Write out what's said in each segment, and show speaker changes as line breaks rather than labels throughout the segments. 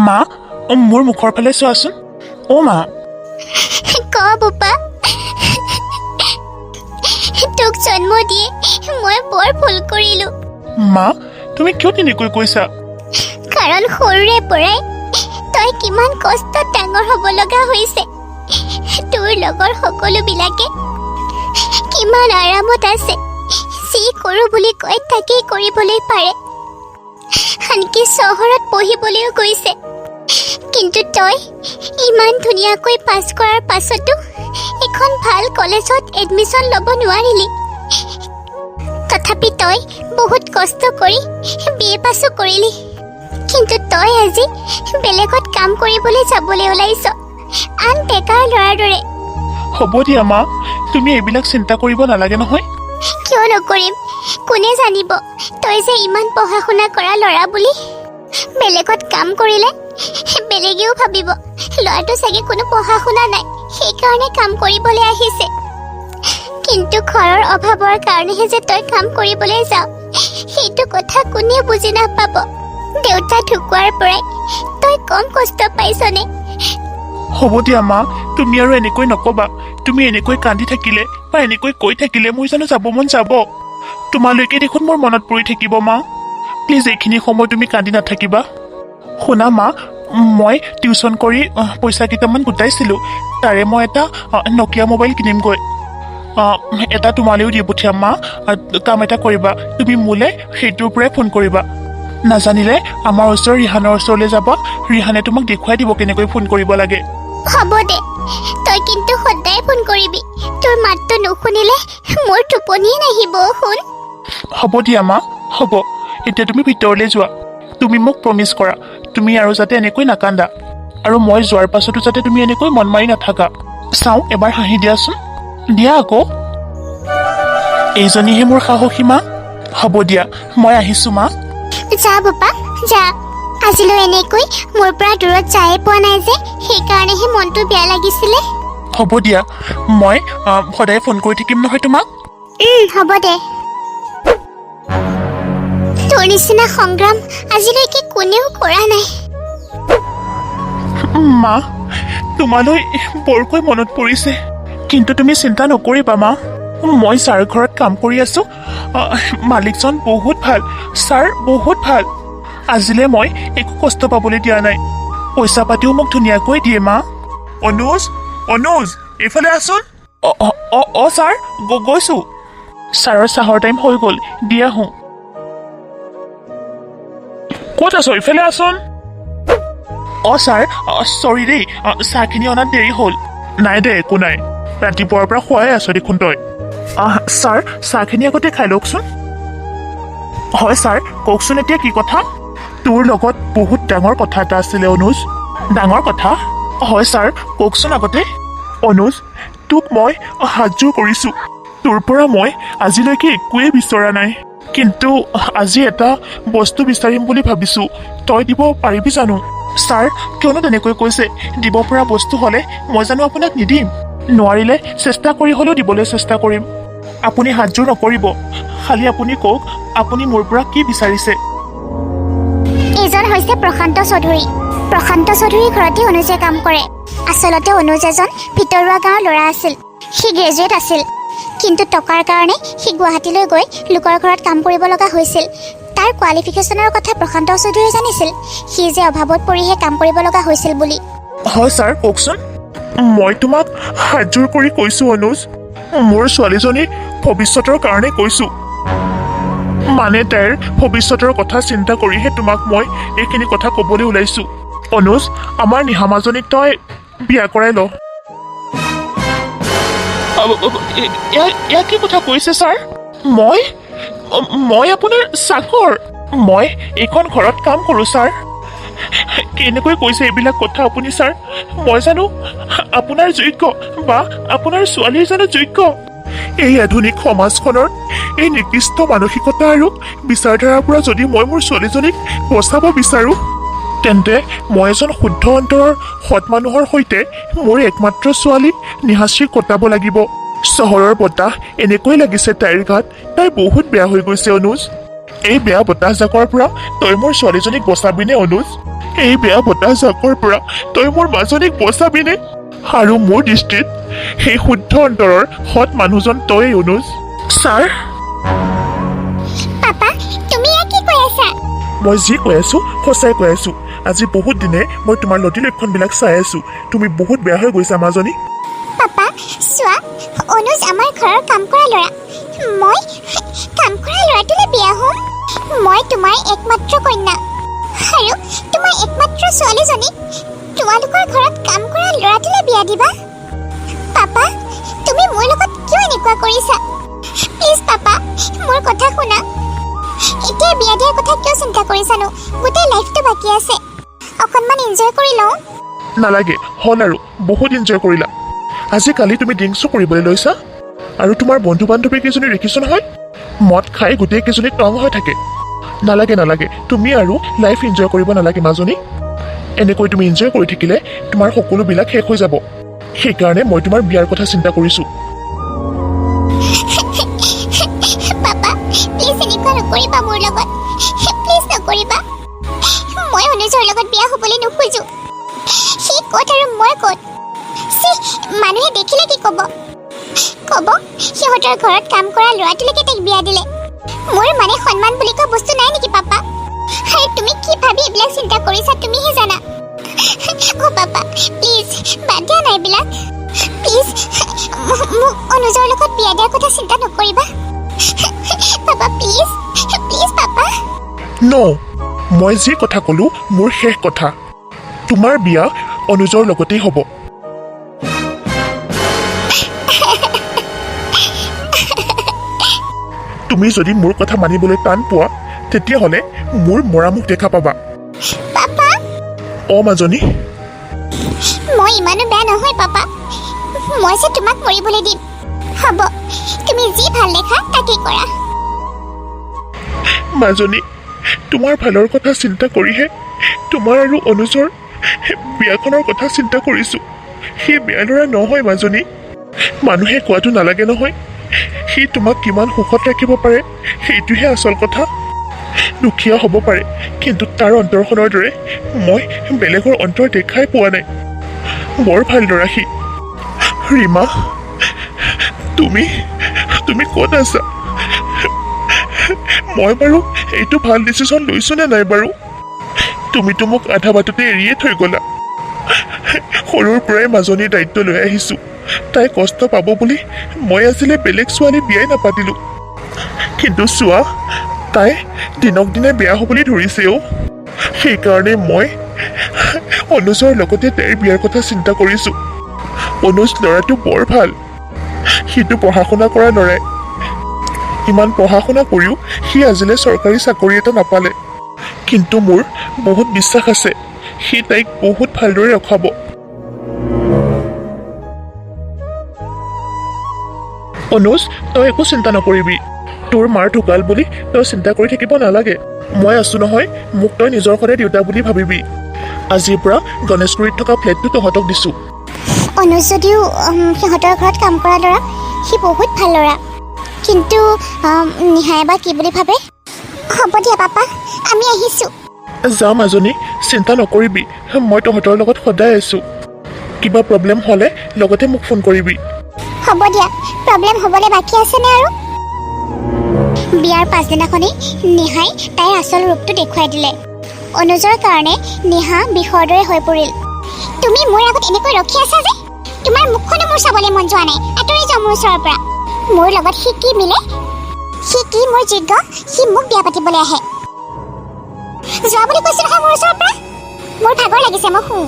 মা মোৰ মুখৰ ফালে চোৱাচোন অ মা
ক বুপা তোক জন্ম দিয়ে মই বৰ ভুল কৰিলো
মা তুমি কিয় তেনেকৈ কৈছা
কাৰণ সৰুৰে পৰাই তই কিমান কষ্টত ডাঙৰ হ'ব লগা হৈছে তোৰ লগৰ সকলোবিলাকে কিমান আৰামত আছে যি কৰোঁ বুলি কয় তাকেই কৰিবলৈ পাৰে আনকি চহৰত পঢ়িবলৈও গৈছে কিন্তু তই ইমান ধুনীয়াকৈ পাছ কৰাৰ পাছতো এখন ভাল কলেজত এডমিশ্যন ল'ব নোৱাৰিলি তথাপি তই বহুত কষ্ট কৰি বিএ পাছো কৰিলি কিন্তু তই আজি বেলেগত কাম কৰিবলৈ যাবলৈ ওলাইছ আন বেকাৰ ল'ৰাৰ দৰে
হ'ব দিয়া মা তুমি এইবিলাক চিন্তা কৰিব নালাগে নহয়
কিয় নকৰিম কোনে জানিব তই যে ইমান পঢ়া শুনা কৰা ল'ৰা বুলি বেলেগত কাম কৰিলে বেলেগেও ভাবিব ল'ৰাটো চাগে কোনো পঢ়া শুনা নাই সেইকাৰণে কাম কৰিবলৈ আহিছে কিন্তু ঘৰৰ অভাৱৰ কাৰণেহে যে তই কাম কৰিবলৈ যাও সেইটো কথা কোনেও বুজি নাপাব দেউতা ঢুকুৱাৰ পৰাই তই কম কষ্ট পাইছনে
হ'ব দিয়া মা তুমি আৰু এনেকৈ নকবা তুমি এনেকৈ কান্দি থাকিলে বা এনেকৈ কৈ থাকিলে মোৰ জানো যাব মন যাব তোমালৈকে দেখোন মোৰ মনত পৰি থাকিব মা প্লিজ এইখিনি সময় তুমি কান্দি নাথাকিবা শুনা মা মই টিউচন কৰি পইচা কেইটামান গোটাইছিলোঁ তাৰে মই এটা নকিয়া মোবাইল কিনিমগৈ এটা তোমালৈও দি পঠিয়াম মা কাম এটা কৰিবা তুমি মোলৈ সেইটোৰ পৰাই ফোন কৰিবা নাজানিলে আমাৰ ওচৰৰ ৰিহানৰ ওচৰলৈ যাবা ৰিহানে তোমাক দেখুৱাই দিব কেনেকৈ ফোন কৰিব লাগে
হ'ব দে তই কিন্তু সদায় ফোন কৰিবি তোৰ মাতটো নুশুনিলে মোৰ টোপনিয়ে নাহিব শুন
হ'ব দিয়া মা হ'ব এতিয়া তুমি ভিতৰলৈ যোৱা তুমি মোক প্ৰমিছ কৰা তুমি আৰু যাতে এনেকৈ নাকান্দা আৰু মই যোৱাৰ পাছতো যাতে তুমি এনেকৈ মন মাৰি নাথাকা চাওঁ এবাৰ হাঁহি দিয়াচোন দিয়া আকৌ এইজনীহে মোৰ সাহসী মা হ'ব দিয়া মই আহিছোঁ মা
যা বাপা যা আজিলৈ এনেকৈ মোৰ পৰা দূৰত যায়ে পোৱা নাই যে সেইকাৰণেহে মনটো বেয়া লাগিছিলে
হ'ব দিয়া মই সদায় ফোন কৰি থাকিম নহয় তোমাক
হ'ব দে তোৰ নিচিনা সংগ্ৰাম আজিলৈকে কোনেও কৰা নাই
মা তোমালৈ বৰকৈ মনত পৰিছে কিন্তু তুমি চিন্তা নকৰিবা মা মই ছাৰ ঘৰত কাম কৰি আছোঁ মালিকজন বহুত ভাল ছাৰ বহুত ভাল আজিলৈ মই একো কষ্ট পাবলৈ দিয়া নাই পইচা পাতিও মোক ধুনীয়াকৈ দিয়ে মা অনুজ অনুজ এইফালে আছোন অঁ ছাৰ গৈছোঁ ছাৰৰ চাহৰ টাইম হৈ গ'ল দি আহোঁ ক'ত আছ এইফালে আছোন অঁ ছাৰ চৰি দেই চাহখিনি অনাত দেৰি হ'ল নাই দে একো নাই ৰাতিপুৱাৰ পৰা খোৱাই আছ দেখোন তই ছাৰ চাহখিনি আগতে খাই লওকচোন হয় ছাৰ কওকচোন এতিয়া কি কথা তোৰ লগত বহুত ডাঙৰ কথা এটা আছিলে অনুজ ডাঙৰ কথা হয় ছাৰ কওকচোন আগতে অনুজ তোক মই হাতযোৰ কৰিছোঁ তোৰ পৰা মই আজিলৈকে একোৱেই বিচৰা নাই কিন্তু আজি এটা বস্তু বিচাৰিম বুলি ভাবিছোঁ তই দিব পাৰিবি জানো ছাৰ কিয়নো তেনেকৈ কৈছে দিব পৰা বস্তু হ'লে মই জানো আপোনাক নিদিম নোৱাৰিলে চেষ্টা কৰি হ'লেও দিবলৈ চেষ্টা কৰিম আপুনি হাতযোৰ নকৰিব খালি আপুনি কওক আপুনি মোৰ পৰা কি বিচাৰিছে
এইজন হৈছে প্ৰশান্ত চৌধুৰী ঘৰতে অনুজে কাম কৰে আচলতে অনুজ এজন ভিতৰুৱা গাঁৱৰ ল'ৰা আছিল সি গ্ৰেজুৱেট আছিল কিন্তু টকাৰ কাৰণে সি গুৱাহাটীলৈ গৈ লোকৰ ঘৰত কাম কৰিব লগা হৈছিল তাৰ কোৱালিফিকেশ্যনৰ কথা প্ৰশান্ত চৌধুৰীয়ে জানিছিল সি যে অভাৱত পৰিহে কাম কৰিব লগা হৈছিল বুলি
হয় ছাৰ কওকচোন মই তোমাক হাতযোৰ কৰি কৈছোঁ অনুজ মোৰ ছোৱালীজনীৰ ভৱিষ্যতৰ কাৰণে কৈছোঁ মানে তাইৰ ভৱিষ্যতৰ কথা চিন্তা কৰিহে তোমাক মই এইখিনি কথা ক'বলৈ ওলাইছোঁ অনুজ আমাৰ নিহামাজনীক তই বিয়া কৰাই ল এয়া কি কথা কৈছে ছাৰ মই আপোনাৰ চাকৰ মই এইখন ঘৰত কাম কৰোঁ ছাৰ কেনেকৈ কৈছে এইবিলাক কথা আপুনি ছাৰ মই জানো আপোনাৰ যোগ্য বা আপোনাৰ ছোৱালীৰ জানো যোগ্য এই আধুনিক সমাজখনৰ এই নিকৃষ্ট মানসিকতা আৰু বিচাৰধাৰাৰ পৰা যদি মই মোৰ ছোৱালীজনীক বচাব বিচাৰোঁ তেন্তে মই এজন শুদ্ধ অন্তৰৰ সৎ মানুহৰ সৈতে মোৰ একমাত্ৰ ছোৱালী নিহাশ্ৰীক কটাব লাগিব চহৰৰ বতাহ এনেকৈ লাগিছে তাইৰ গাত তাই বহুত বেয়া হৈ গৈছে অনুজ এই বেয়া বতাহজাকৰ পৰা তই মোৰ ছোৱালীজনীক বচাবিনে অনুজ? এই বেয়া বতাহজাকৰ পৰা তই মোৰ মাজনীক বচাবিনে? আৰু মোৰ দৃষ্টিত সেই শুদ্ধ অন্তৰৰ সৎ মানুহজন তই অনুজ। ছাৰ,
পাপা তুমি ইয়াক কি কৈ আছা?
মই যি কৈ আছো সঁচাই কৈ আছো। আজি বহুত দিনে মই তোমাৰ লতি লক্ষণবিলাক চাই আছো। তুমি বহুত বেয়া হৈ গৈছা মাজনী।
পাপা চোৱা, অনুজ আমাৰ ঘৰৰ কাম কৰা ল'ৰা। মই কাম কৰা ল'ৰাটোলৈ বিয়া হ'ম। মই তোমাৰ একমাত্ৰ কন্যা আৰু তোমাৰ একমাত্ৰ ছোৱালীজনীক তোমালোকৰ ঘৰত কাম কৰা ল'ৰাটোলৈ বিয়া দিবা? পাপা তুমি মোৰ লগত কিয় এনেকুৱা কৰিছা? প্লিজ পাপা মোৰ কথা শুনা। এতিয়া বিয়া দিয়াৰ কথা কিয় চিন্তা কৰিছানো? গোটেই লাইফটো বাকী আছে, অকণমান এনজয় কৰি লওঁ।
নালাগে, হ'ল আৰু বহুত এনজয় কৰিলা। আজিকালি তুমি ড্ৰিংকছো কৰিবলৈ লৈছা আৰু তোমাৰ বন্ধু বান্ধৱী কেইজনী দেখিছো নহয়, মদ খাই গোটেই কেইজনী টং হৈ থাকে। নালাগে নালাগে, তুমি আৰু লাইফ এনজয় কৰিব নালাগে মাজনী। এনেকৈ তুমি এনজয় কৰি থাকিলে তোমাৰ সকলোবিলাক শেষ হৈ যাব। সেইকাৰণে মই তোমাৰ বিয়াৰ কথা চিন্তা কৰিছোঁ।
পাপা প্লিজ এনেকুৱা নকৰিবা মোৰ লগত, প্লিজ নকৰিবা। মই অনুজৰ লগত বিয়া হ'বলৈ নোখোজো। সি ক'ত আৰু মই ক'ত? মানুহে দেখিলে কি ক'ব? ক'ব সিহঁতৰ ঘৰত কাম কৰা ল'ৰাটোলৈকে তাইক বিয়া দিলে। মোৰ মানে সন্মান বুলি কোৱা বস্তু নাই নেকি পাপা? আৰু তুমি কি ভাবি এইবিলাক চিন্তা কৰিছা তুমিহে জানা। অ' পাপা প্লিজ বাদ দিয়া নাই এইবিলাক। প্লিজ মোক অনুজৰ লগত বিয়া দিয়াৰ কথা চিন্তা নকৰিবা papa. Please please papa.
No' মই যি কথা ক'লো মোৰ শেষ কথা। তোমাৰ বিয়া অনুজৰ লগতেই হ'ব। তুমি যদি মোৰ কথা মানিবলৈ টান পোৱা তেতিয়াহ'লে মোৰ মৰা মুখ দেখা পাবা।
পাপা
অ' মাজনী,
মই ইমানো বেয়া নহয় পাপা। মই যে তোমাক মৰিবলৈ দিম। হ'ব তুমি যি ভাল দেখা তাকেই কৰা।
মাজনী, তোমাৰ ভালৰ কথা চিন্তা কৰিহে তোমাৰ আৰু অনুজৰ বিয়াখনৰ কথা চিন্তা কৰিছোঁ। সি বেয়া ল'ৰা নহয় মাজনী। মানুহে কোৱাটো নালাগে নহয়, সি তোমাক কিমান সুখত ৰাখিব পাৰে সেইটোহে আচল কথা। দুখীয়া হ'ব পাৰে, কিন্তু তাৰ অন্তৰখনৰ দৰে মই বেলেগৰ অন্তৰ দেখাই পোৱা নাই। বৰ ভাল ল'ৰা সি। ৰীমা, তুমি ক'ত আছা? মই বাৰু এইটো ভাল ডিচিশ্যন লৈছোঁ নে নাই বাৰু? তুমিতো মোক আধা বাটতে এৰিয়ে থৈ গ'লা। সৰুৰ পৰাই মাজনীৰ দায়িত্ব লৈ আহিছোঁ। তাই কষ্ট পাব বুলি মই আজিলৈ বেলেগ ছোৱালী বিয়াই নাপাতিলোঁ। কিন্তু চোৱা, তাই দিনক দিনে বেয়া হ'বলৈ ধৰিছেও। সেইকাৰণে মই অনুজৰ লগতে তাইৰ বিয়াৰ কথা চিন্তা কৰিছোঁ। অনুজ ল'ৰাটো বৰ ভাল। সিটো পঢ়া শুনা কৰা ল'ৰাই। ইমান পঢ়া শুনা কৰিও সি আজিলৈ চৰকাৰী চাকৰি এটা নাপালে। কিন্তু মোৰ বহুত বিশ্বাস আছে সি তাইক বহুত ভালদৰে ৰখাব। অনুজ, তই একো চিন্তা নকৰিবি। তোৰ মাৰ ঢুকাল বুলি তই চিন্তা কৰি থাকিব নালাগে। মই আছো নহয়, মোক তই নিজৰ সদায় দেউতা বুলি ভাবিবি। আজিৰ পৰা গণেশগুৰিত থকা ফ্লেটটো তহঁতক দিছোঁ।
অনুজ যদিও সিহঁতৰ ঘৰত কাম কৰা ল'ৰা, সি বহুত ভাল ল'ৰা। কিন্তু নিহাই বা কি বুলি ভাবে? হ'ব দিয়া পাপা, আমি আহিছোঁ।
যা মাজনী, চিন্তা নকৰিবি। মই তহঁতৰ লগত সদায় আছোঁ। কিবা প্ৰব্লেম হ'লে লগতে মোক ফোন কৰিবি।
হ'ব দিয়া, প্ৰব্লেম হ'বলৈ বাকী আছেনে আৰু? বিয়াৰ পাছদিনাখনেই নিহাই তাইৰ আচল ৰূপটো দেখুৱাই দিলে। অনুজৰ কাৰণে নিহা বিষৰ দৰে হৈ পৰিল। তুমি মোৰ আগত এনেকৈ ৰখি আছা যে? তোমাৰ মুখখনো মোৰ চাবলৈ মন যোৱা নাই। আঁতৰি যাওঁ মোৰ ওচৰৰ পৰা। মোৰ লগত সি কি মিলে? সি কি মোৰ যোগ্য? সি মোক বিয়া পাতিবলৈ আহে। যোৱা বুলি কৈছো নহয় মোৰ ওচৰৰ পৰা। মোৰ ভাগৰ লাগিছে, মই শুওঁ।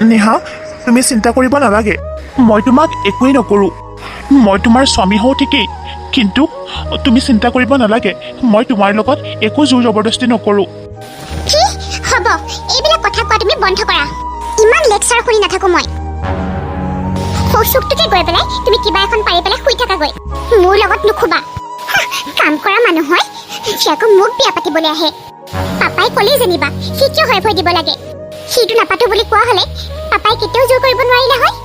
নেহা, তুমি চিন্তা কৰিব নালাগে। মই তোমাক একোৱেই নকৰোঁ। মই তোমাৰ স্বামী হওঁ ঠিকেই, কিন্তু তুমি চিন্তা কৰিব নালাগে। মই তোমাৰ লগত একো জোৰ জবৰদস্তি নকৰোঁ।
কি হ'ব? এইবিলাক কথা কোৱা তুমি বন্ধ কৰা। ইমান লেকচাৰ শুনি নাথাকো মই। চুকটোকে গৈ পেলাই তুমি কিবা এখন পাৰি পেলাই শুই থাকাগৈ। মোৰ লগত নুখুবা। কাম কৰা মানুহ হয়, সি আকৌ মোক বিয়া পাতিবলৈ আহে। পাপাই ক'লেই যেনিবা সি কিয় হৈ ভয় দিব লাগে? সিটো নাপাতো বুলি কোৱা হ'লে পাপাই কেতিয়াও জোৰ কৰিব নোৱাৰিলে হয়।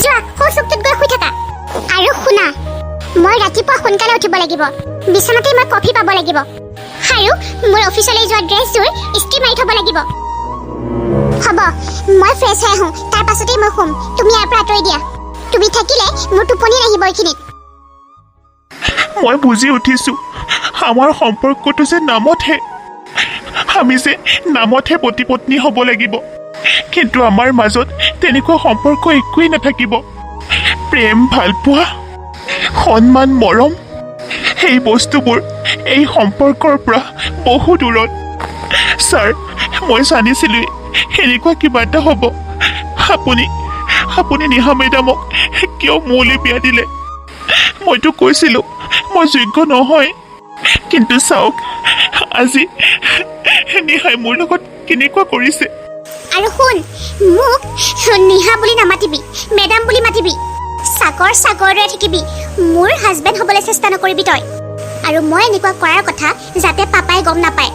যোৱা চুকটোত গৈ শুই থাকা। আৰু শুনা, মই ৰাতিপুৱা সোনকালে উঠিব লাগিব। বিচনাতে মই কফি পাব লাগিব। আৰু মোৰ অফিচলৈ যোৱা ড্ৰেছযোৰ ইস্ত্ৰি মাৰি থ'ব লাগিব। হ'ব, মই ফ্ৰেছ হৈ আহোঁ, তাৰ পাছতেই মই শুম। তুমি ইয়াৰ পৰা আঁতৰি দিয়া। তুমি থাকিলে মোৰ টোপনি নাহিব এইখিনিত।
মই বুজি উঠিছো আমাৰ সম্পৰ্কটো যে নামতহে, আমি যে নামতহে পতি পত্নী হ'ব লাগিব, কিন্তু আমাৰ মাজত তেনেকুৱা সম্পৰ্ক একোৱেই নাথাকিব। প্ৰেম, ভালপোৱা, সন্মান, মৰম, সেই বস্তুবোৰ এই সম্পৰ্কৰ পৰা বহু দূৰত। ছাৰ, মই জানিছিলোৱেই এনেকুৱা কিবা এটা হ'ব। আপুনি নিহা মেডামক কিয় মোলৈ বিয়া দিলে? মইতো কৈছিলোঁ মই যোগ্য নহয়, কিন্তু চাওক আজি নিহাই মোৰ লগত কেনেকুৱা কৰিছে।
আৰু শুন, মোক নিহা বুলি নামাতিবি, মেডাম বুলি মাতিবি। চাকৰ দৰে থাকিবি। মোৰ হাজবেণ্ড হ'বলৈ চেষ্টা নকৰিবি তই। আৰু মই এনেকুৱা কৰাৰ কথা যাতে পাপাই গম নাপায়।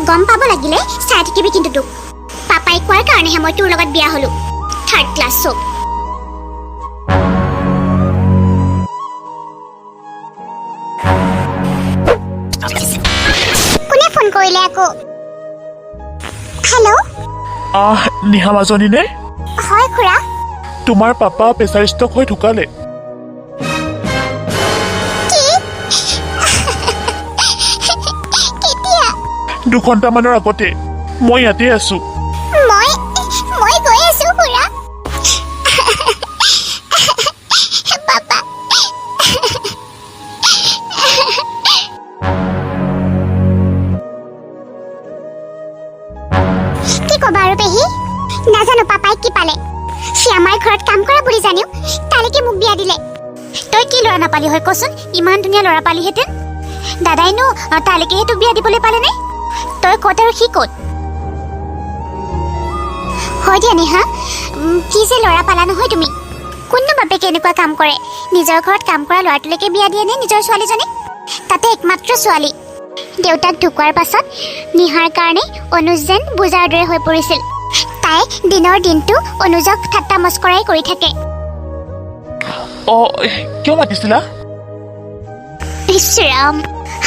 গম পাব লাগিলে চাই থাকিবি কিন্তু তোক। পাপাই কোৱাৰ কাৰণেহে মই তোৰ লগত বিয়া হ'লো। থাৰ্ড ক্লাছ চব। কোনে ফোন কৰিলে আকৌ? হেল্ল',
নিহা মাজনী নে?
হয় খুৰা।
তোমাৰ পাপা প্ৰেছাৰ ষ্ট্ৰক হৈ ঢুকালে।
কেতিয়া?
2 ঘণ্টামানৰ আগতে। মই ইয়াতে আছো।
মই গৈ আছো খুৰা। পাপা, কি ক'বা আৰু পেহী? নাজানো পাপাই কি পালে। সি আমাৰ ঘৰত কাম কৰা বুলি জানিও তালৈকে মোক বিয়া দিলে। তই কি ল'ৰা নাপালি হয় কচোন? ইমান ধুনীয়া ল'ৰা পালিহেঁতেন। দাদাইনো তালৈকেহে তোক বিয়া দিবলৈ পালেনে? তই ক'ত আৰু সি ক'ত? হয় দিয়া নিহা, কি যে ল'ৰা পালা নহয় তুমি। কোননো বাপেকে এনেকুৱা কাম কৰে? নিজৰ ঘৰত কাম কৰা ল'ৰাটোলৈকে বিয়া দিয়ে নে নিজৰ ছোৱালীজনীক? তাতে একমাত্ৰ ছোৱালী। দেউতাক ঢুকোৱাৰ পাছত নিহাৰ কাৰণে অনুজ যেন বোজাৰ দৰে হৈ পৰিছিল। তাই দিনৰ দিনটো অনুজক ঠাট্টা মস্কৰাই কৰি থাকে।
কিয় মাতিছিলা?
ইছৰাম,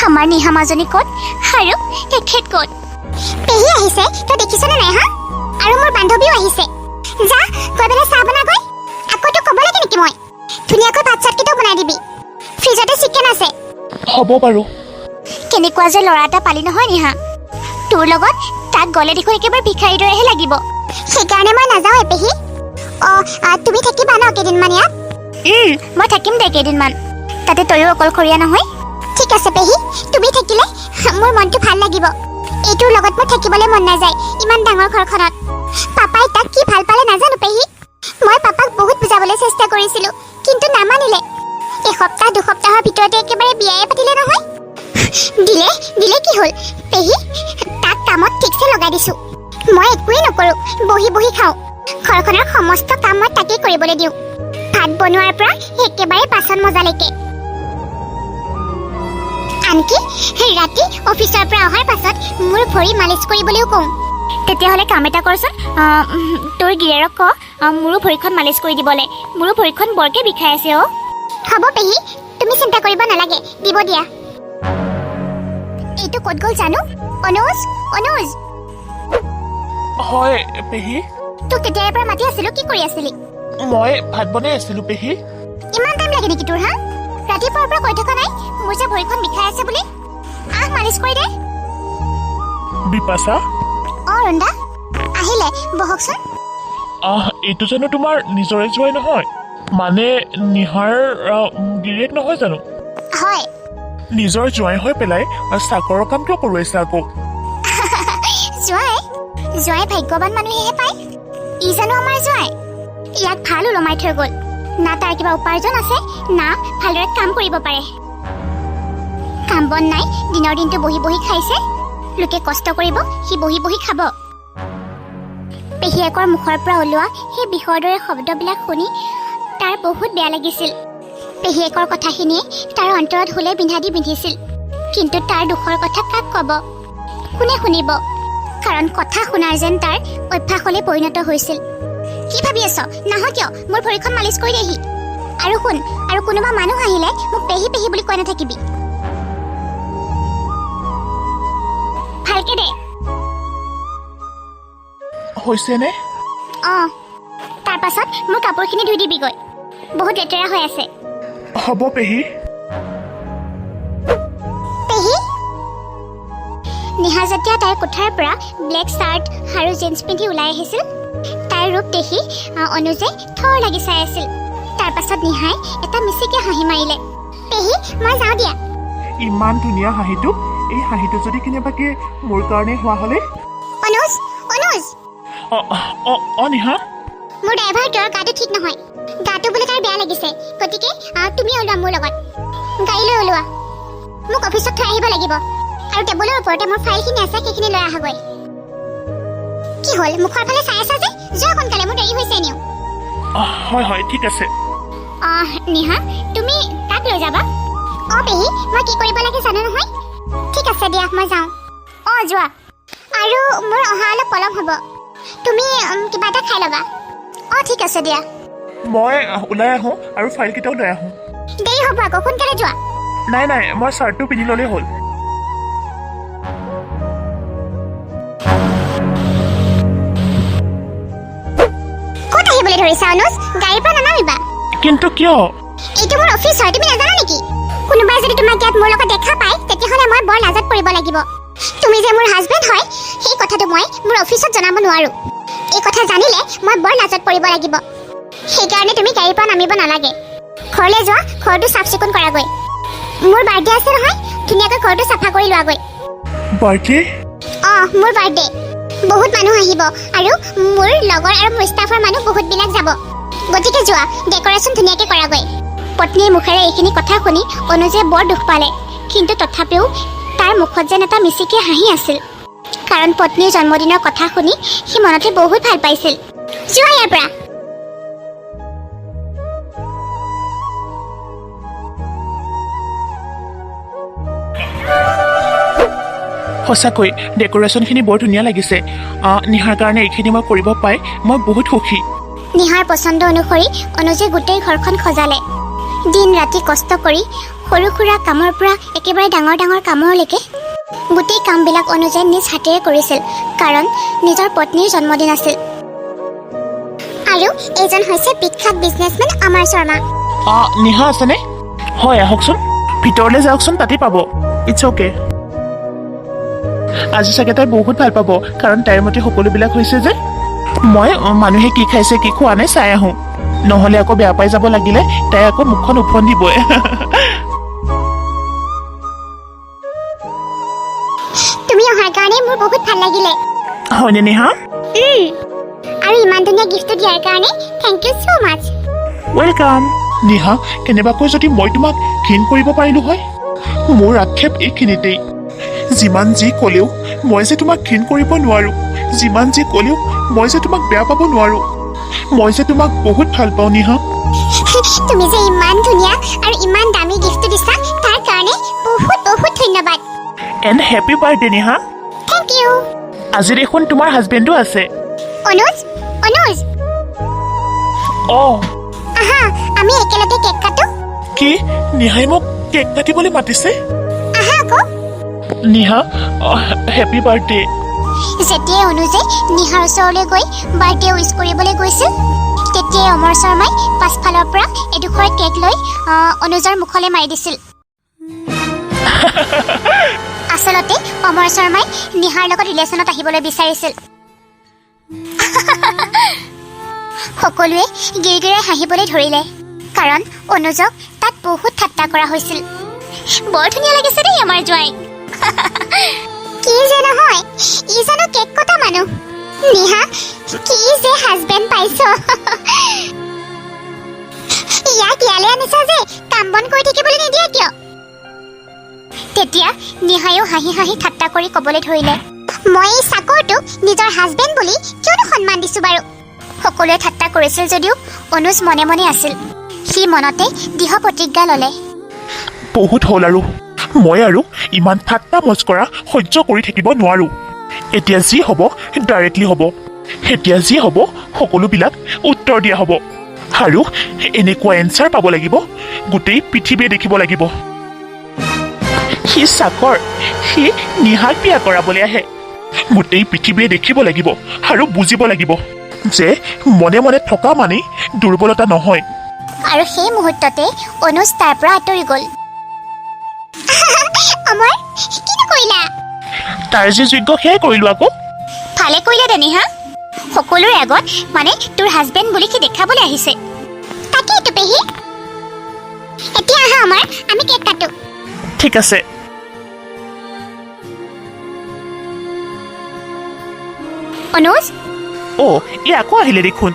আমাৰ নিহা মাজনী ক'ত আৰু তেখেত ক'ত? পেহী আহিছে, তই দেখিছনে নাই হা? আৰু মোৰ বান্ধৱীও আহিছে। যা গৈ পেলাই চাহ বনাগৈ। আকৌ তোক ক'ব লাগে নেকি মই? ধুনীয়াকৈ ভাত চাতকেইটাও বনাই দিবি। ফ্ৰিজতে চিকেন আছে।
হ'ব বাৰু।
কেনেকুৱা যে ল'ৰা এটা পালি নহয় নিহা। তোৰ লগত তাক গ'লে দেখোন একেবাৰে ভিখাৰীৰ দৰেহে লাগিব। সেইকাৰণে মই নাযাওঁ পেহী। তুমি থাকিবা ন কেইদিনমান ইয়াত? মই থাকিম দে কেইদিনমান। তাতে তয়ো অকলশৰীয়া নহয়। ঠিক আছে পেহী, তুমি থাকিলে মোৰ মনটো ভাল লাগিব। এইটোৰ লগত মোৰ থাকিবলৈ মন নাযায় ইমান ডাঙৰ ঘৰখনত। পাপাই তাক কি ভাল পালে নাজানো পেহী। মই পাপাক বহুত বুজাবলৈ চেষ্টা কৰিছিলোঁ, কিন্তু নামানিলে। 1-2 সপ্তাহৰ ভিতৰতে একেবাৰে বিয়াই পাতিলে নহয়। দিলে কি হ'ল পেহী? তাক কামত ঠিকছে লগাই দিছোঁ। মই একোৱেই নকৰোঁ, বহি বহি খাওঁ। ঘৰখনৰ সমস্ত কাম মই তাকেই কৰিবলৈ দিওঁ। ভাত বনোৱাৰ পৰা একেবাৰে বাচন মজালৈকে। আনকি ৰাতি অফিচৰ পৰা অহাৰ পাছত মোৰ ভৰি মালিচ কৰিবলৈও কওঁ। তেতিয়াহ'লে কাম এটা কৰচোন, তোৰ গিৰিয়েৰক ক মোৰো ভৰিখন মালিচ কৰি দিবলৈ। মোৰো ভৰিখন বৰকে বিষাই আছে। হ'ব পেহী, তুমি চিন্তা কৰিব নালাগে, দিব দিয়া। এইটো ক'ত গ'ল জানো? অনুজ।
হয় পেহী।
তোক তেতিয়াৰ পৰা মাতি আছিলো, কি কৰি আছিলি?
মই ভাত বনাই আছিলো পেহী।
ইমান টাইম লাগে নেকি তোৰ হা? ৰাতিপুৱাৰ পৰা কৈ থকা নাই মোৰ যে ভৰিখন বিষাই আছে বুলি? মালিচ কৰি দে।
বিপাশা?
ৰন্দা আহিলে, বহকচোন।
এইটো জানো তোমাৰ নিজৰে জোঁৱাই নহয়? মানে নিহাৰ গিৰিয়েক নহয় জানো?
হয়।
নিজৰ জোঁৱাই হৈ পেলাই চাকৰৰ কাম কিয় কৰোৱাইছে আকৌ?
জোঁৱাই ভাগ্যৱান মানুহেহে পায়। ই জানো আমাৰ জোঁৱাই? ইয়াক ভাল ওলমাই থৈ গ'ল। না তাৰ কিবা উপাৰ্জন আছে, না ভালদৰে কাম কৰিব পাৰে। কাম বন নাই, দিনৰ দিনটো বহি বহি খাইছে। লোকে কষ্ট কৰিব, সি বহি বহি খাব। পেহীয়েকৰ মুখৰ পৰা ওলোৱা সেই বিষৰ দৰে শব্দবিলাক শুনি তাৰ বহুত বেয়া লাগিছিল। পেহীয়েকৰ কথাখিনিয়ে তাৰ অন্তৰত হুলে বিন্ধা দি বিন্ধিছিল। কিন্তু তাৰ দুখৰ কথা কাক ক'ব? কোনে শুনিব? কাৰণ কথা শুনাৰ যেন তাৰ অভ্যাসলৈ পৰিণত হৈছিল। কি ভাবি আছ? নাহ কিয়? মোৰ ভৰিখন মালিচ কৰি দেহি। আৰু শুন, আৰু কোনোবা মানুহ আহিলে মোক পেহী পেহী বুলি কৈ নাথাকিবি।
হৈছেনে?
অঁ তাৰ পাছত মোৰ কাপোৰখিনি ধুই দিবিগৈ, বহুত লেতেৰা হৈ আছে।
হ'ব পেহী।
পেহী নিহা যেতিয়া তাইৰ কোঠাৰ পৰা ব্লেক চাৰ্ট আৰু জিন্স পিন্ধি ওলাই আহিছিল, তাইৰ ৰূপ দেখি অনুজে থৰ লাগি চাই আছিল। তাৰ পাছত নিহাই এটা মিচিকে হাঁহি মাৰিলে। পেহী মই যাওঁ দিয়া।
ইমান ধুনীয়া হাঁহিটো, এই হাঁহিটো যদি কেনেবাকে মোৰ কাৰণে হোৱা হ'লে।
অনুজ অনুজ
নিহা,
মোৰ ড্ৰাইভাৰটোৰ গাটো ঠিক নহয়, গাটো বোলে তাৰ বেয়া লাগিছে, গতিকে তুমি ওলোৱা মোৰ লগত, গাড়ী লৈ ওলোৱা। মোক অফিচত থৈ আহিব লাগিব, আৰু টেবুলৰ ওপৰতে মোৰ ফাইলখিনি আছে, সেইখিনি লৈ আহাগৈ। কি হ'ল মুখৰ ফালে চাই আছা যে? যোৱা সোনকালে, মোৰ দেৰি হৈছে এনেও।
হয় হয় ঠিক আছে।
নিহা তুমি তাক লৈ যাবা? পেহী মই কি কৰিব লাগে জানো নহয়। ঠিক আছে দিয়া, মই যাওঁ। যোৱা। আৰু মোৰ অহা অলপ পলম হ'ব, তুমি কিবা এটা খাই ল'বা। ঠিক আছে দিয়া।
মই ওলাই আহোঁ আৰু ফাইলকেইটাও লৈ আহোঁ।
দেৰি হ'ব আকৌ, সোনকালে যোৱা।
নাই নাই, মই চাৰ্টটো পিন্ধি ল'লেই হ'ল।
ক'ত আহিবলৈ ধৰিছা অনুজ? গাড়ীৰ পৰা নানামিবা।
কিন্তু কিয়?
এইটো মোৰ অফিচ হয়, তুমি নাজানা নেকি? কোনোবাই যদি তোমাক ইয়াত মোৰ লগত দেখা পায়, তেতিয়াহ'লে মই বৰ লাজত পৰিব লাগিব। তুমি যে মোৰ হাজবেণ্ড হয়, সেই কথাটো মই মোৰ অফিচত জনাব নোৱাৰো। এই কথা জানিলে মই বৰ লাজত পৰিব লাগিব। সেইকাৰণে তুমি গাড়ীৰ পৰা নামিব নালাগে। ঘৰলৈ যোৱা, ঘৰটো চাফ চিকুণ কৰাগৈ। মোৰ বাৰ্থডে আছে নহয়, ধুনীয়াকৈ ঘৰটো চাফা কৰি লোৱাগৈ।
বাৰ্থডে?
মোৰ বাৰ্থডে। বহুত মানুহ আহিব, আৰু মোৰ লগৰ আৰু মোৰ ষ্টাফৰ মানুহ বহুতবিলাক যাব। গতিকে যোৱা, ডেকৰেশ্যন ধুনীয়াকৈ কৰাগৈ। পত্নীৰ মুখেৰে এইখিনি কথা শুনি অনুজে বৰ দুখ পালে, কিন্তু তথাপিও তাৰ মুখত যেন এটা মিচিকে হাঁহি আছিল, কাৰণ পত্নীৰ জন্মদিনৰ কথা শুনি সি মনতে বহুত ভাল পাইছিল। যোৱা ইয়াৰ পৰা।
সঁচাকৈ ডেকৰেশ্যনখিনি বৰ ধুনীয়া লাগিছে। নিহাৰ কাৰণে এইখিনি মই কৰিব পাই মই বহুত সুখী।
নিহাৰ পচন্দ অনুসৰি অনুজে গোটেই ঘৰখন সজালে। দিন ৰাতি কষ্ট কৰি সৰু সুৰা কামৰ পৰা একেবাৰে ডাঙৰ ডাঙৰ কামলৈকে গোটেই কামবিলাক অনুজে নিজ হাতেৰে কৰিছিল, কাৰণ নিজৰ পত্নীৰ জন্মদিন আছিল। আৰু এইজন হৈছে বিখ্যাত বিজনেছমেন আমাৰ শৰ্মা।
নিহা আছেনে? হয় আহকচোন, ভিতৰলৈ যাওকচোন, তাতেই পাব। It's okay. আজি চাগে তাই বহুত ভাল পাব, কাৰণ তাইৰ মতে সকলোবিলাক হৈছে যে। মই মানুহে কি খাইছে কি খোৱা নাই চাই আহোঁ, নহ'লে আকৌ বেয়া পাই যাব লাগিলে তাই আকৌ মুখখন উফন্দিবই।
তুমি অহাৰ কাৰণে মোৰ বহুত ভাল লাগিলে।
হয়নে নিহা?
আৰু ইমান ধুনীয়া গিফ্টটো দিয়াৰ কাৰণে thank you so' much.
Welcome. Niha, কেনেবাকৈ যদি মই তোমাক ঘিণ কৰিব পাৰিলোঁ হয়। মোৰ আক্ষেপ এইখিনিতেই। যিমান যি ক'লেও মই যে তোমাক ঘিণ কৰিব নোৱাৰোঁ, যিমান যি ক'লেও মই যে তোমাক বেয়া পাব নোৱাৰোঁ। মই যে তোমাক বহুত ভাল পাওঁ নিহা।
তুমি যে ইমান ধুনীয়া আৰু ইমান দামী গিফ্ট দিছা, তাৰ কাৰণে বহুত বহুত ধন্যবাদ।
And happy birthday Niha.
Thank you.
আজি দেখোন তোমাৰ হাজবেণ্ডো আছে।
অনুজ, অনুজ আহা, আমি একেলগে কেক কাটো।
কি? নিহাই মোক কেক কাটিবলৈ মাতিছে?
আহা আকৌ।
Niha, happy birthday.
যেতিয়াই অনুজে নিহাৰ ওচৰলৈ গৈ বাৰ্থডে উইচ কৰিবলৈ গৈছিল, তেতিয়াই অমৰ শৰ্মাই পাছফালৰ পৰা এডোখৰ কেক লৈ অনুজৰ মুখলৈ মাৰি দিছিল। আচলতে অমৰ শৰ্মাই নিহাৰ লগত ৰিলেশ্যনত আহিবলৈ বিচাৰিছিল। সকলোৱে গিৰগিৰাই হাঁহিবলৈ ধৰিলে, কাৰণ অনুজক তাত বহুত ঠাট্টা কৰা হৈছিল। বৰ ধুনীয়া লাগিছে দেই আমাৰ জোঁৱাইক। কি যে নহয়, ই জানো কেক কটা মানুহ। নিহা, কি যে হাজবেণ্ড পাইছ। ইয়াক ইয়ালৈ আনিছা যে, কাম বন কৰি থাকিবলৈ নিদিয়া কিয়? তেতিয়া নিহায়ো হাঁহি হাঁহি ঠাট্টা কৰি ক'বলৈ ধৰিলে, মই এই চাকৰটোক নিজৰ হাজবেণ্ড বুলি কিয়নো সন্মান দিছো বাৰু। সকলোৱে ঠাট্টা কৰিছিল যদিও অনুজ মনে মনে আছিল। সি মনতে দৃঢ় প্ৰতিজ্ঞা ল'লে,
বহুত হ'ল আৰু মই আৰু ইমান ঠাট্টা মস্কৰা সহ্য কৰি থাকিব নোৱাৰোঁ। এতিয়া যি হ'ব ডাইৰেক্টলি হ'ব। এতিয়া যি হ'ব সকলোবিলাক উত্তৰ দিয়া হ'ব, আৰু এনেকুৱা এনচাৰ পাব লাগিব গোটেই পৃথিৱীয়ে দেখিব লাগিব। সি চাকৰ, সি নিহাক বিয়া কৰাবলৈ আহে। গোটেই পৃথিৱীয়ে দেখিব লাগিব আৰু বুজিব লাগিব যে মনে মনে থকা মানেই দুৰ্বলতা নহয়।
আৰু সেই মুহূৰ্ততে অনুজ তাৰ পৰা আঁতৰি গ'ল। অমৰ কিনো কৰিলা?
তাৰ যি যোগ্য সেয়াই কৰিলো আকৌ।
ভালে কৰিলা দেনিহা, সকলোৰে আগত মানে তোৰ হাজবেণ্ড বুলি কি দেখাবলৈ আহিছে। তাকেইতো পেহী, এতিয়া আহা আমাৰ, আমি কেক কাটো।
ঠিক আছে।
অনুজ,
ই আকৌ আহিলে দেখোন।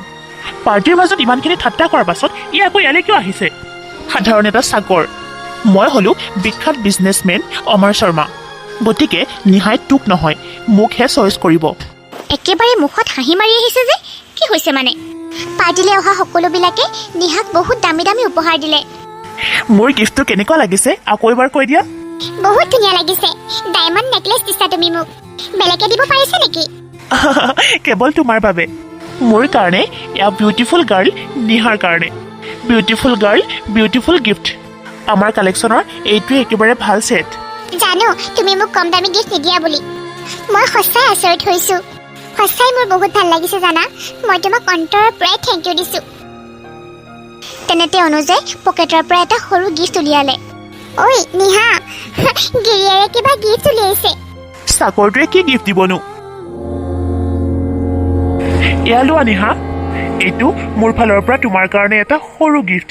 পাৰ্টিৰ মাজত ইমানখিনি ঠাট্টা কৰাৰ পাছত ই আকৌ ইয়ালৈ কিয় আহিছে? সাধাৰণ এটা চাকৰ। মই হ'লো বিখ্যাত বিজনেছমেন অমৰ শৰ্মা, গতিকে নিহাই তোক নহয় মোকহে চইচ কৰিব।
একেবাৰে মুখত হাঁহি মাৰি আহিছে যে, কি হৈছে মানে? পাৰ্টিলৈ অহা সকলোবিলাকে নিহাক বহুত দামী দামী উপহাৰ দিলে।
মোৰ গিফ্টটো কেনেকুৱা লাগিছে আকৌ এবাৰ কৈ দিয়া।
বহুত ধুনীয়া লাগিছে। ডায়মণ্ড নেকলেছ দিছা তুমি মোক, বেলেগে দিব পাৰিছে নেকি?
কেৱল তোমাৰ বাবে। মোৰ কাৰণে এয়া বিউটিফুল গাৰ্ল নিহাৰ কাৰণে। Beautiful girl, beautiful gift. আমাৰ কালেকশ্যনৰ এইটোৱে একেবাৰে ভাল ছেট।
জানো তুমি মোক কম দামী গিফ্ট নিদিয়া বুলি। মই সঁচাই আচৰিত হৈছোঁ। সঁচাই মোৰ বহুত ভাল লাগিছে জানা। মই তোমাক অন্তৰৰ পৰাই থেংক ইউ দিছোঁ। তেনেতে অনুজে পকেটৰ পৰা এটা সৰু গিফ্ট উলিয়ালে। ঐ নিহা, গিৰিয়েৰে কিবা গিফ্ট উলিয়াইছে।
চাকৰটোৱে কি গিফ্ট দিবনো? এয়া লোৱা নিহা, এইটো মোৰ ফালৰ পৰা তোমাৰ কাৰণে এটা সৰু গিফ্ট।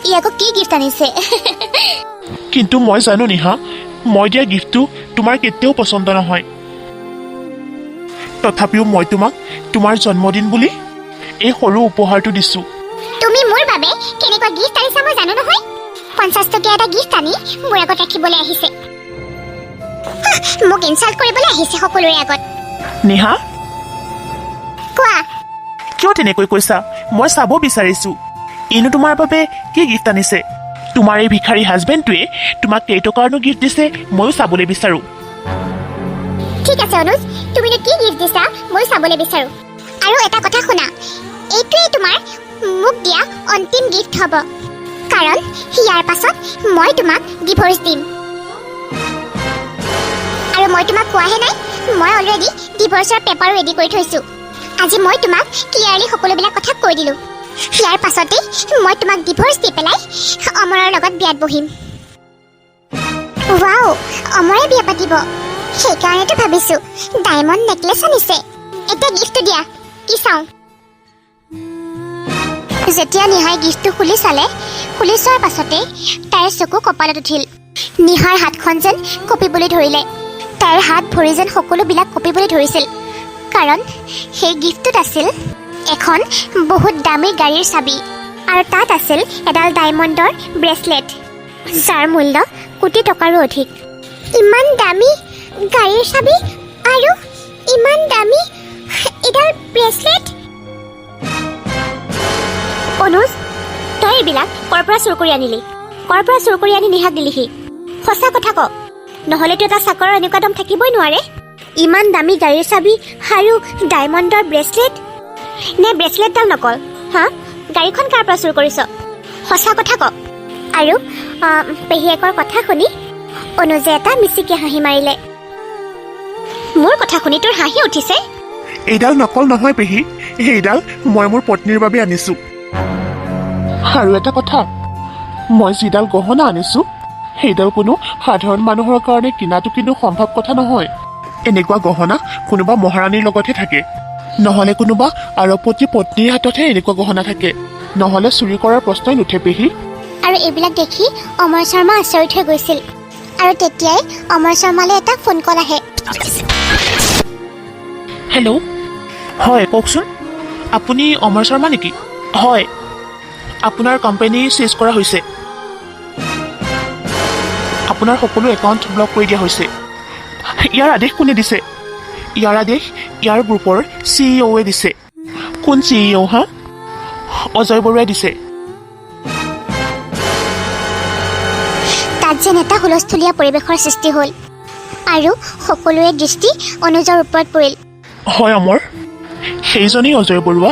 ই আকৌ কি গিফ্ট আনিছে?
কিন্তু মই জানো নিহা, মই দিয়া গিফ্টটো তোমাৰ কেতিয়াও পচন্দ নহয়। তথাপিও মই তোমাক তোমাৰ জন্মদিন বুলি এই সৰু উপহাৰটো দিছোঁ।
তুমি মোৰ বাবে কেনেকুৱা গিফ্ট আনিছা মই জানো নহয়। 50 টকীয়া এটা গিফ্ট আনি মোৰ আগত ৰাখিবলৈ আহিছে। মোক ইনচাল্ট কৰিবলৈ আহিছে সকলোৰে আগত।
নিহা,
কোৱা।
কিয় তেনেকৈ কৈছা? মই চাব বিচাৰিছোঁ ইনো তোমাৰ বাবে কি গিফ্ট আনিছে। তোমাৰ এই ভিখাৰী হাজবেণ্ডটোৱে তোমাক কেইটকাৰনো গিফ্ট দিছে ময়ো চাবলৈ বিচাৰোঁ।
ঠিক আছে অনুজ, তুমিনো কি গিফ্ট দিছা মই চাবলৈ বিচাৰোঁ। আৰু এটা কথা শুনা, এইটোৱেই তোমাৰ মোক দিয়া অন্তিম গিফ্ট হ'ব, কাৰণ ইয়াৰ পাছত মই তোমাক ডিভোৰ্চ দিম। আৰু মই তোমাক কোৱাহে নাই, মই অলৰেডি ডিভোৰ্চৰ পেপাৰো ৰেডি কৰি থৈছোঁ। আজি মই তোমাক ক্লিয়াৰলি সকলোবিলাক কথা কৈ দিলোঁ। ইয়াৰ পাছতেই মই তোমাক ডিভোৰ্চ দি পেলাই অমৰৰ লগত বিয়াত বহিম। ৱাও, অমৰে বিয়া পাতিব, সেইকাৰণেতো ভাবিছোঁ ডায়মণ্ড নেকলেছ আনিছে। এতিয়া গিফ্টটো দিয়া, কি চাওঁ। যেতিয়া নিহাই গিফ্টটো খুলি চালে, খুলি চোৱাৰ পাছতেই তাইৰ চকু কপালত উঠিল। নিহাৰ হাতখন যেন কঁপিবলৈ ধৰিলে। তাইৰ হাত ভৰি যেন সকলোবিলাক কঁপিবলৈ ধৰিছিল, কাৰণ সেই গিফ্টটোত আছিল এখন বহুত দামী গাড়ীৰ চাবি, আৰু তাত আছিল এডাল ডায়মণ্ডৰ ব্ৰেচলেট, যাৰ মূল্য কোটি টকাৰো অধিক। ইমান দামী গাড়ীৰ চাবি আৰু ইমান দামী এডাল ব্ৰেচলেট। অনুজ, তই এইবিলাক ক'ৰ পৰা চুৰ কৰি আনিলি? ক'ৰ পৰা চুৰ কৰি আনি নিহাক দিলিহি? সঁচা কথা ক, নহ'লেতো এটা চাকৰৰ এনেকুৱা দাম থাকিবই নোৱাৰে। ইমান দামী গাড়ীৰ চাবি আৰু ডায়মণ্ডৰ ব্ৰেচলেট, নে ব্ৰেচলেটডাল নকল? হা, গাড়ীখন কাৰ পৰা চুৰ কৰিছ? সঁচা কথা ক। আৰু পেহীয়েকৰ কথা শুনি অনুজে এটা মিচিকে হাঁহি মাৰিলে। মোৰ কথা শুনি তোৰ হাঁহি উঠিছে?
এইডাল নকল নহয় পেহী, সেইডাল মই মোৰ পত্নীৰ বাবে আনিছোঁ। আৰু এটা কথা, মই যিডাল গহনা আনিছোঁ সেইডাল কোনো সাধাৰণ মানুহৰ কাৰণে কিনাটো কিন্তু সম্ভৱ কথা নহয়। এনেকুৱা গহনা কোনোবা মহাৰাণীৰ লগতহে থাকে, নহ'লে কোনোবা আৰবপতি পত্নীৰ হাততহে এনেকুৱা গহনা থাকে, নহ'লে চুৰি কৰাৰ প্ৰশ্নই নুঠে পেহী।
আৰু এইবিলাক দেখি অমৰ শৰ্মা আচৰিত হৈ গৈছিল। আৰু তেতিয়াই অমৰ শৰ্মালৈ এটা ফোন কল আহে।
হেল্ল', হয় কওকচোন, আপুনি অমৰ শৰ্মা নেকি? হয়, আপোনাৰ কোম্পানী চিজ কৰা হৈছে। আপোনাৰ সকলো একাউণ্ট ব্লক কৰি দিয়া হৈছে। ইয়াৰ আদেশ কোনে দিছে? ইয়াৰ আদেশ ইয়াৰ গ্ৰুপৰ CEO দিছে। কোন CEO হা? অজয় বৰুৱাই দিছে।
তাত যেন এটা হুলস্থুলীয়া পৰিৱেশৰ সৃষ্টি হ'ল, আৰু সকলোৰে দৃষ্টি অনুজৰ ওপৰত পৰিল।
হয় অমৰ, সেইজনেই অজয় বৰুৱা,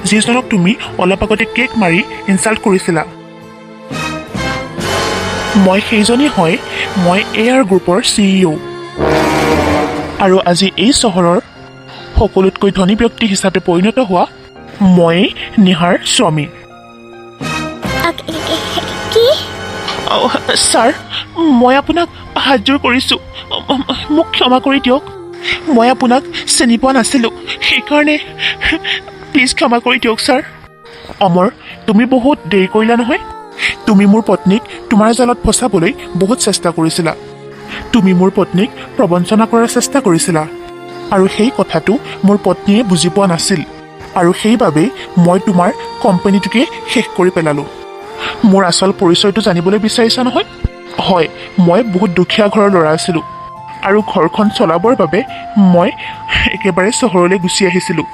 যিজনক তুমি অলপ আগতে কেক মাৰি ইনচাল্ট কৰিছিলা। মই সেইজনেই হয়, মই এয়াৰ গ্ৰুপৰ CEO। আৰু আজি এই চহৰৰ সকলোতকৈ ধনী ব্যক্তি হিচাপে পৰিণত হোৱা মই নিহাৰ স্বামী।
কি
ছাৰ, মই আপোনাক হাতযোৰ কৰিছোঁ, মোক ক্ষমা কৰি দিয়ক। মই আপোনাক চিনি পোৱা নাছিলোঁ, সেইকাৰণে প্লিজ ক্ষমা কৰি দিয়ক ছাৰ। অমৰ, তুমি বহুত দেৰি কৰিলা নহয়। তুমি মোৰ পত্নীক তোমাৰ জালত ফচাবলৈ বহুত চেষ্টা কৰিছিলা। তুমি মোৰ পত্নীক প্ৰবঞ্চনা কৰাৰ চেষ্টা কৰিছিলা, আৰু সেই কথাটো মোৰ পত্নীয়ে বুজি পোৱা নাছিল, আৰু সেইবাবেই মই তোমাৰ কোম্পানীটোকে শেষ কৰি পেলালোঁ। মোৰ আচল পৰিচয়টো জানিবলৈ বিচাৰিছা নহয়? হয়, মই বহুত দুখীয়া ঘৰৰ ল'ৰা আছিলোঁ, আৰু ঘৰখন চলাবৰ বাবে মই একেবাৰে চহৰলৈ গুচি আহিছিলোঁ।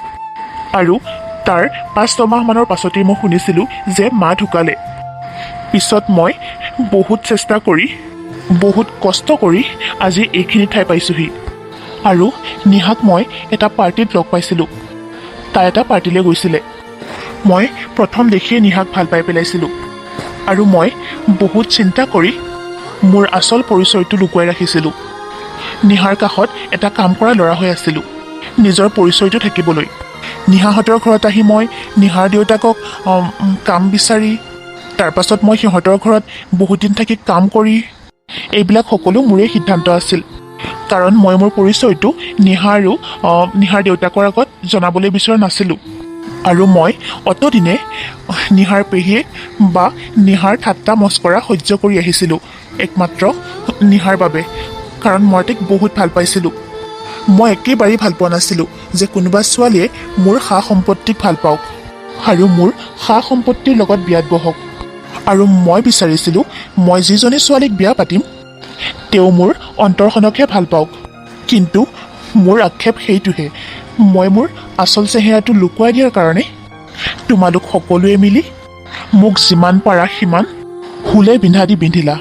আৰু তাৰ 5-6 মাহমানৰ পাছতেই মই শুনিছিলোঁ যে মা ঢুকালে। পিছত মই বহুত চেষ্টা কৰি, বহুত কষ্ট কৰি আজি এইখিনি ঠাই পাইছোঁহি। আৰু নিহাক মই এটা পাৰ্টিত লগ পাইছিলোঁ। তাই এটা পাৰ্টিলৈ গৈছিলে। মই প্ৰথম দেখিয়ে নিহাক ভাল পাই পেলাইছিলোঁ, আৰু মই বহুত চিন্তা কৰি মোৰ আচল পৰিচয়টো লুকুৱাই ৰাখিছিলোঁ। নিহাৰ কাষত এটা কাম কৰা ল'ৰা হৈ আছিলোঁ, নিজৰ পৰিচয়টো থাকিবলৈ। নিহাহঁতৰ ঘৰত আহি মই নিহাৰ দেউতাকক কাম বিচাৰি, তাৰপাছত মই সিহঁতৰ ঘৰত বহুত দিন থাকি কাম কৰি, এইবিলাক সকলো মোৰেই সিদ্ধান্ত আছিল। কাৰণ মই মোৰ পৰিচয়টো নিহা আৰু নিহাৰ দেউতাকৰ আগত জনাবলৈ বিচৰা নাছিলোঁ। আৰু মই অতদিনে নিহাৰ পেহীয়েক বা নিহাৰ ঠাট্টা মস্কৰা সহ্য কৰি আহিছিলোঁ, একমাত্ৰ নিহাৰ বাবে, কাৰণ মই তাইক বহুত ভাল পাইছিলোঁ। মই একেবাৰেই ভাল পোৱা নাছিলোঁ যে কোনোবা ছোৱালীয়ে মোৰ সা সম্পত্তিক ভাল পাওক আৰু মোৰ সা সম্পত্তিৰ লগত বিয়াত বহক। আৰু মই বিচাৰিছিলোঁ মই যিজনী ছোৱালীক বিয়া পাতিম তেওঁ মোৰ অন্তৰখনকহে ভাল পাওক। কিন্তু মোৰ আক্ষেপ সেইটোহে, মই মোৰ আচল চেহেৰাটো লুকুৱাই দিয়াৰ কাৰণে তোমালোক সকলোৱে মিলি মোক যিমান পাৰা সিমান হুলে বিন্ধা দি বিন্ধিলা।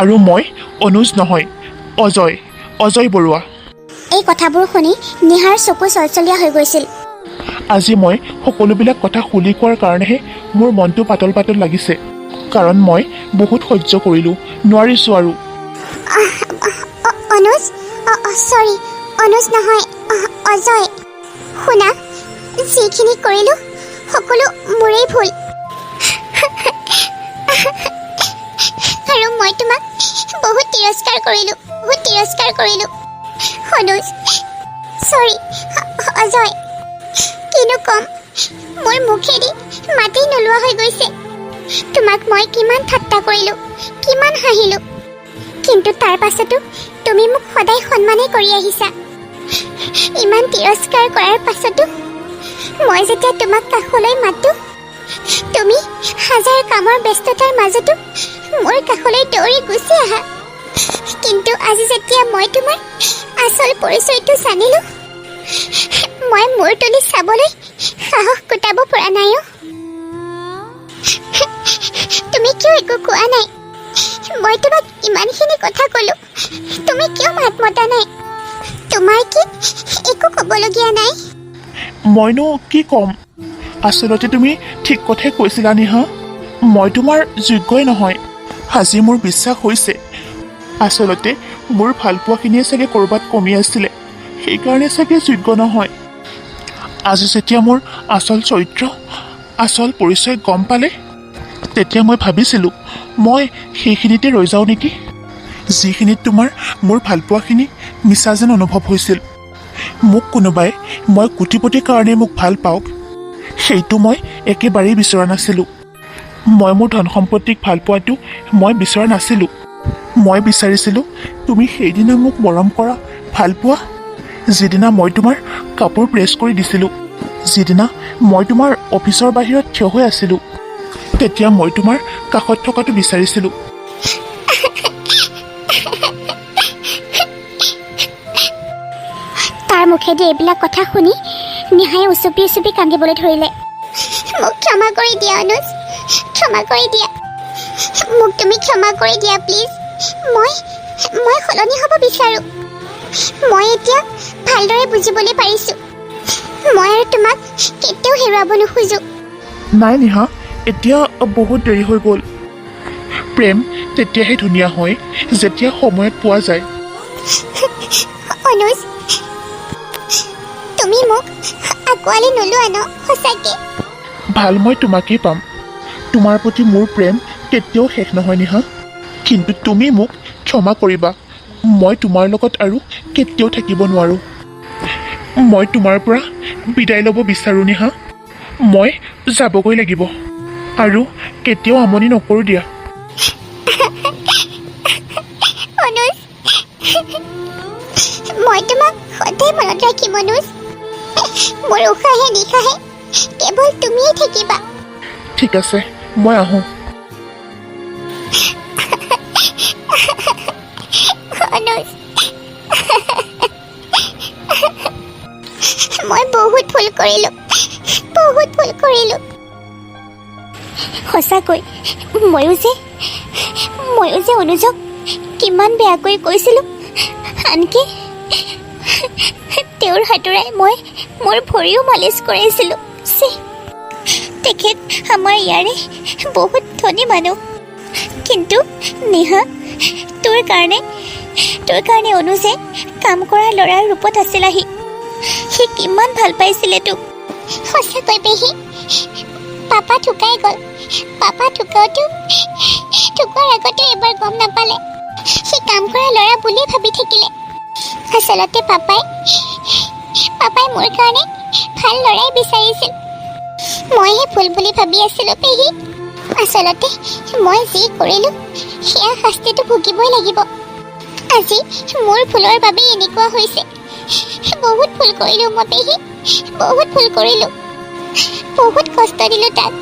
আৰু মই অনুজ নহয়, অজয় বৰুৱা।
এই কথাবোৰ শুনি নিহাৰ চকু চলচলীয়া হৈ গৈছিল।
আজি মই সকলোবিলাক কথা খুলি কোৱাৰ কাৰণেহে মোৰ মনটো পাতল পাতল লাগিছে, কাৰণ মই বহুত সহ্য কৰিলোঁ, নোৱাৰিছোঁ আৰু।
অনুজ, চৰি, অনুজ নহয়, অজয়। শুনা, যিখিনি কৰিলোঁ সকলো মোৰেই ভুল, আৰু মই তোমাক বহুত তিৰস্কাৰ কৰিলোঁ। অনুজ, চৰি, অজয়, কিনো ক'ম, মোৰ মুখেদি মাতেই নোলোৱা হৈ গৈছে। তোমাক মই কিমান ঠাট্টা কৰিলোঁ, কিমান হাঁহিলোঁ, কিন্তু তাৰ পাছতো তুমি মোক সদায় সন্মানেই কৰি আহিছা। ইমান তিৰস্কাৰ কৰাৰ পাছতো মই যেতিয়া তোমাক কাষলৈ মাতোঁ, তুমি হাজাৰ কামৰ ব্যস্ততাৰ মাজতো মোৰ কাষলৈ দৌৰি গুচি আহা। কিন্তু আজি যেতিয়া মই তোমাৰ আচল পৰিচয়টো জানিলোঁ, মই মূৰ তুলি চাবলৈ সাহস গোটাব পৰা নাই। তুমি কিয় একো কোৱা নাই? মই তোমাক ইমানখিনি কথা ক'লো, তুমি কিয় মাত মতা নাই? তোমাৰ কি একো ক'বলগীয়া নাই?
মইনো কি ক'ম? আচলতে তুমি ঠিক কথাই কৈছিলা নিহা, মই তোমাৰ যোগ্যই নহয়। আজি মোৰ বিশ্বাস হৈছে আচলতে মোৰ ভালপোৱাখিনিয়ে চাগে ক'ৰবাত কমি আছিলে, সেইকাৰণে চাগে যোগ্য নহয়। আজি যেতিয়া মোৰ আচল চৰিত্ৰ, আচল পৰিচয় গম পালে, তেতিয়া মই ভাবিছিলোঁ মই সেইখিনিতে ৰৈ যাওঁ নেকি, যিখিনিত তোমাৰ মোৰ ভালপোৱাখিনি মিছা যেন অনুভৱ হৈছিল। মোক কোনোবাই মই কোটিপতিৰ কাৰণে মোক ভাল পাওক, সেইটো মই একেবাৰেই বিচৰা নাছিলোঁ। মই মোৰ ধন সম্পত্তিক ভাল পোৱাটো মই বিচৰা নাছিলোঁ। মই বিচাৰিছিলোঁ তুমি সেইদিনা মোক মৰম কৰা, ভাল পোৱা, যিদিনা মই তোমাৰ কাপোৰ প্ৰেছ কৰি দিছিলোঁ, যিদিনা মই তোমাৰ অফিচৰ বাহিৰত থিয় হৈ আছিলোঁ, তেতিয়া মই তোমাৰ কাষত থকাটো বিচাৰিছিলোঁ।
তাৰ মুখেদি এইবিলাক কথা শুনি নিহায়ে উচুপি উচুপি কান্দিবলৈ ধৰিলে। মোক ক্ষমা কৰি দিয়া অনুজ, ক্ষমা কৰি দিয়া, মোক তুমি ক্ষমা কৰি দিয়া প্লিজ। মই সলনি হ'ব বিচাৰোঁ। মই এতিয়া ভালদৰে বুজিবলৈ পাৰিছোঁ, মই আৰু তোমাক কেতিয়াও হেৰুৱাব নোখোজোঁ।
নাই নিহা, এতিয়া বহুত দেৰি হৈ গ'ল। প্ৰেম তেতিয়াহে ধুনীয়া হয় যেতিয়া সময়ত পোৱা যায়।
অনুজ, তুমি মোক আঁকোৱালি নোলোৱা ন সঁচাকে?
ভাল মই তোমাকেই পাম। তোমাৰ প্ৰতি মোৰ প্ৰেম কেতিয়াও শেষ নহয় নিহা। কিন্তু তুমি মোক ক্ষমা কৰিবা, মই তোমাৰ লগত আৰু কেতিয়াও থাকিব নোৱাৰোঁ। মই তোমাৰ পৰা বিদায় ল'ব বিচাৰোঁ নিহা। মই যাবগৈ লাগিব আৰু কেতিয়াও আমনি নকৰোঁ দিয়া।
অনুজ, মই তোমাক সদায় মনত ৰাখিম অনুজ। মোৰ উশাহে নিশাহে কেৱল তুমিয়ে থাকিবা।
ঠিক আছে, মই আহোঁ।
অনুজ, মই বহুত ভুল কৰিলোঁ, বহুত ভুল কৰিলোঁ। সঁচাকৈ ময়ো যে অনুজক কিমান বেয়াকৈ কৈছিলোঁ। আনকি তেওঁৰ হাতোৰাই মই মোৰ ভৰিও মালিচ কৰাইছিলোঁ। তেখেত আমাৰ ইয়াৰে বহুত ধনী মানুহ। কিন্তু নিহা, তোৰ কাৰণে অনুজে কাম কৰা ল'ৰাৰ ৰূপত আছিল আহি। সি কিমান ভাল পাইছিলে তোক। সঁচাকৈ পেহী, পাপা ঢুকাই গ'ল। পাপা ঢুকোৱাৰ আগতে এবাৰ গম নাপালে সি কাম কৰা ল'ৰা বুলি ভাবি থাকিলে। আচলতে পাপাই মোৰ কাৰণে ভাল ল'ৰাই বিচাৰিছিল। মইহে ভুল বুলি ভাবি আছিলোঁ পেহী। আচলতে মই যি কৰিলোঁ সেয়া শাস্তিটো ভুগিবই লাগিব। আজি মোৰ ভুলৰ বাবেই এনেকুৱা হৈছে। বহুত ভুল কৰিলোঁ মই পেহী, বহুত ভুল কৰিলোঁ। বহুত কষ্ট দিলোঁ তাক।